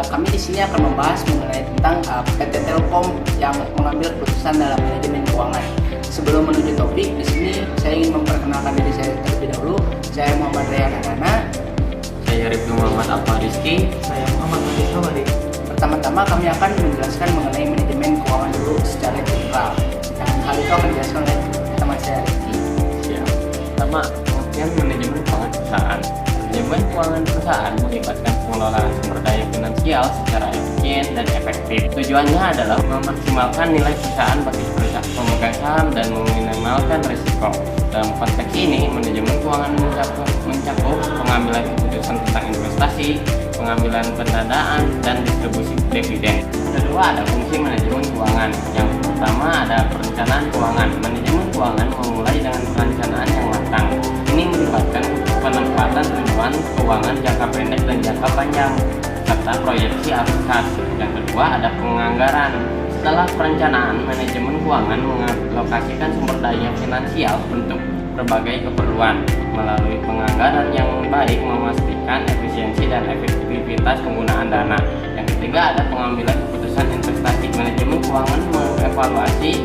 kami di sini akan membahas mengenai tentang PT Telkom yang mengambil keputusan dalam manajemen keuangan. Sebelum menuju topik, di sini saya ingin memperkenalkan diri saya terlebih dahulu. Saya Muhammad Rayhan Adana. Saya Rifki Muhammad Alfa Rizky. Saya Muhammad Najib Hamadi. Pertama-tama kami akan menjelaskan mengenai manajemen keuangan dulu secara general. Dan hal itu akan dijelaskan oleh teman saya Rifki. Ya. Pertama, pengertian manajemen keuangan perusahaan. Manajemen keuangan perusahaan melibatkan pengelolaan sumber daya finansial secara efisien dan efektif. Tujuannya adalah memaksimalkan nilai perusahaan bagi pemegang saham dan meminimalkan risiko. Dalam konteks ini, manajemen keuangan mencakup pengambilan keputusan tentang investasi, pengambilan pendanaan, dan distribusi dividen. Kedua, ada fungsi manajemen keuangan. Yang pertama ada perencanaan keuangan. Manajemen keuangan memulai dengan perencanaan yang matang. Ini melibatkan penempatan tujuan keuangan jangka pendek dan jangka panjang, serta proyeksi alokasi. Yang kedua ada penganggaran. Setelah perencanaan, manajemen keuangan mengalokasikan sumber daya finansial untuk berbagai keperluan. Melalui penganggaran yang baik memastikan efisiensi dan efektivitas penggunaan dana. Yang ketiga ada pengambilan keputusan investasi. Manajemen keuangan mengevaluasi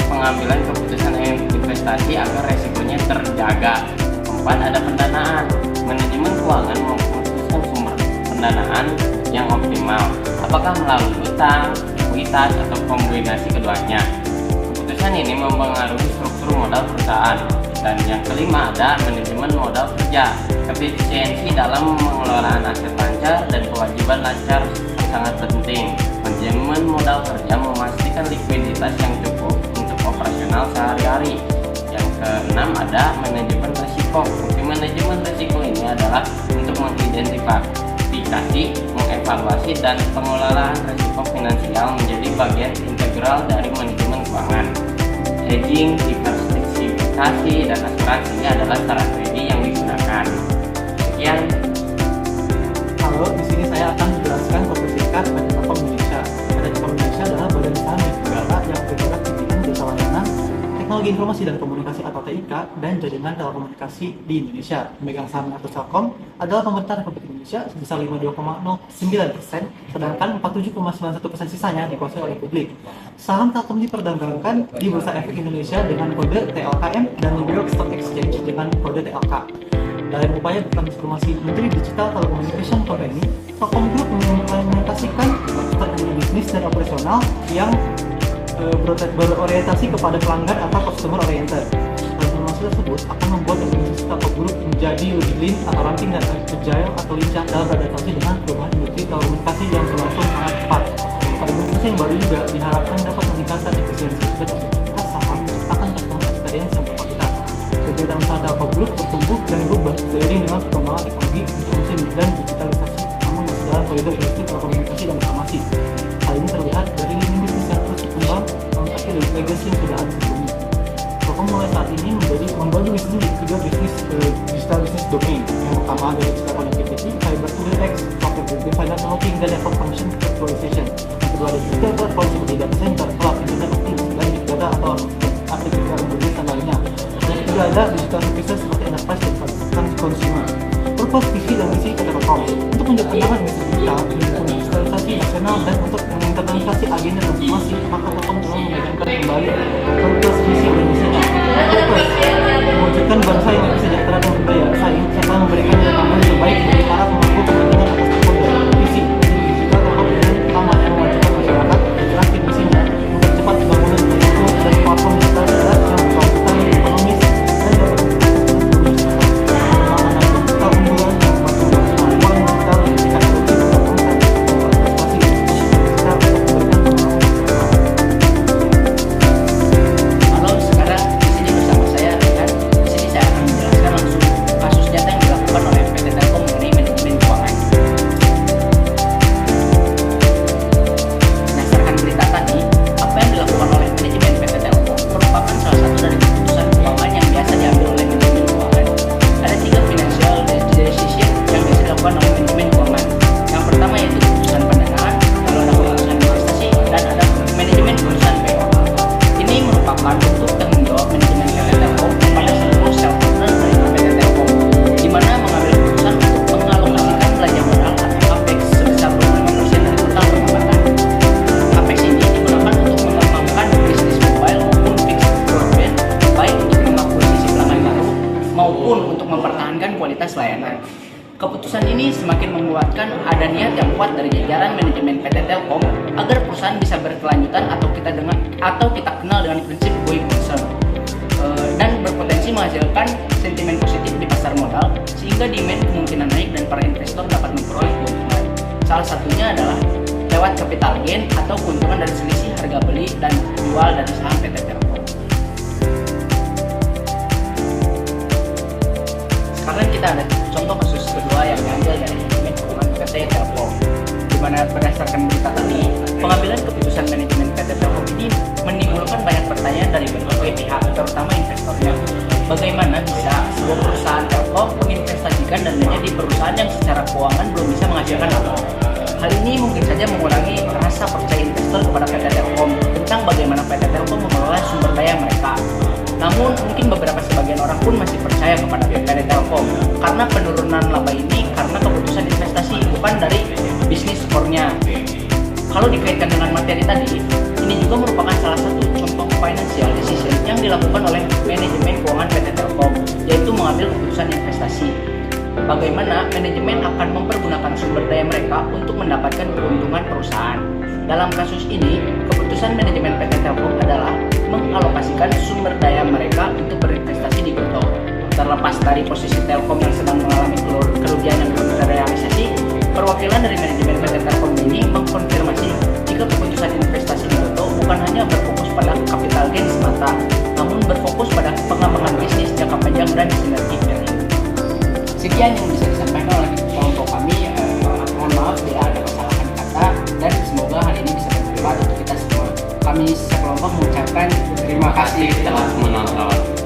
pengambilan keputusan investasi agar resikonya terjaga. Keempat ada pendanaan. Manajemen keuangan memutuskan sumber pendanaan yang optimal, apakah melalui utang, ekuitas, atau kombinasi keduanya. Keputusan ini mempengaruhi struktur modal perusahaan. Dan yang kelima ada manajemen modal kerja. Efisiensi dalam pengelolaan aset lancar dan kewajiban lancar sangat penting. Manajemen modal kerja memastikan likuiditas yang cukup untuk operasional sehari-hari. Yang keenam ada manajemen risiko. Fungsi manajemen risiko ini adalah untuk mengidentifikasi, mengevaluasi, dan pengelolaan risiko finansial menjadi bagian integral dari manajemen keuangan. Hedging, diversifikasi, dan asuransi adalah strategi yang digunakan. Sekian. Halo, di sini saya akan menjelaskan profil singkat PT Telkom Indonesia. PT Telkom Indonesia adalah badan usaha milik negara yang bergerak di bidang jasa layanan, teknologi informasi dan komunikasi atau TIK, dan jaringan telekomunikasi di Indonesia. Pemegang saham Atos Telkom adalah pemerintah Republik Indonesia sebesar 52,09%, sedangkan 47,91% sisanya dikuasai oleh publik. Saham Telkom diperdagangkan di Bursa Efek Indonesia dengan kode TLKM dan di New York Stock Exchange dengan kode TLK. Dalam upaya bertransformasi menjadi Digital Telecommunication Company, Telkom Group mengimplementasikan strategi bisnis dan operasional yang berorientasi kepada pelanggan atau customer oriented. Transformasi tersebut akan membuat organisasi Telkom Group menjadi lebih lean atau ramping dan agile atau lincah dalam beradaptasi dengan perubahan industri telekomunikasi yang berlangsung sangat cepat. Organisasi yang baru juga diharapkan dapat meningkatkan efisiensi dan efektivitas saham menciptakan customer experience yang berkualitas. Kegiatan usaha Telkom Group bertumbuh dan berubah seiring dengan perkembangan teknologi, informasi dan digitalisasi, namun masih dalam koridor industri telekomunikasi dan informasi. Hal ini terlihat dari lini bisnis yang terus berkembang melengkapi dari legacy yang sudah ada sebelumnya. Telkom mulai saat ini membagi bisnis di tiga bisnis digital business domain. Yang pertama adalah digital connectivity, cyber to the X, software defined networking, dan network function virtualization. Yang kedua ada digital platform seperti data center, cloud, internet of things, dan big data atau artificial intelligence dan lainnya. Yang ketiga ada digital services seperti enterprise dan consumer. Purpose, visi, dan misi PT Telkom untuk menjalankan misi digital, mendukung digitalisasi nasional, dan untuk menginternalisasi agenda transformasi, maka Telkom telah memegankan kembali purpose, visi, dan misinya. Purpose, mewujudkan bangsa yang lebih sejahtera dan berdaya saing, serta memberikan nilai tambah yang terbaik bagi para pemangku kepentingan atas stakeholder. Visi, digital Telkom dengan utama yang mewajibkan masyarakat menjelaskan misinya, mempercepat pembangunan risiko dan platform digital cerdas yang berkelanjutan ekonomis dan dapat ajaran manajemen PT Telkom agar perusahaan bisa berkelanjutan atau kita kenal dengan prinsip going concern dan berpotensi menghasilkan sentimen positif di pasar modal sehingga demand kemungkinan naik dan para investor dapat memperoleh keuntungan. Salah satunya adalah lewat capital gain atau keuntungan dari selisih harga beli dan jual dari saham PT Telkom. Sekarang kita ada contoh kasus kedua yang diambil dari manajemen keuangan PT Telkom, di mana berdasarkan berita tadi, pengambilan keputusan manajemen PT Telkom ini menimbulkan banyak pertanyaan dari berbagai pihak, terutama investornya. Bagaimana bisa sebuah perusahaan Telkom menginvestasikan dananya di perusahaan yang secara keuangan belum bisa menghasilkan apa? Hal ini mungkin saja mengurangi rasa percaya investor kepada PT Telkom tentang bagaimana PT Telkom mengelola sumber daya mereka. Namun mungkin sebagian orang pun masih percaya kepada PT Telkom karena penurunan laba ini karena keputusan investasi, bukan dari bisnis core-nya. Kalau dikaitkan dengan materi tadi, ini juga merupakan salah satu contoh financial decision yang dilakukan oleh manajemen keuangan PT Telkom, yaitu mengambil keputusan investasi. Bagaimana manajemen akan mempergunakan sumber daya mereka untuk mendapatkan keuntungan perusahaan. Dalam kasus ini, keputusan manajemen PT Telkom adalah mengalokasikan sumber daya mereka untuk berinvestasi di Gotoh. Terlepas dari posisi Telkom yang sedang mengalami kerugian yang belum terrealisasi, perwakilan dari manajemen PT Telkom ini mengkonfirmasi jika keputusan investasi di Gotoh bukan hanya berfokus pada capital gain semata, namun berfokus pada pengembangan bisnis jangka panjang dan sinergi. Sekian yang bisa disampaikan oleh kelompok kami. Mohon maaf bila ada kesalahan kata dan semoga hal ini bisa bermanfaat untuk kita semua. Kami sekelompok mengucapkan terima kasih telah menonton.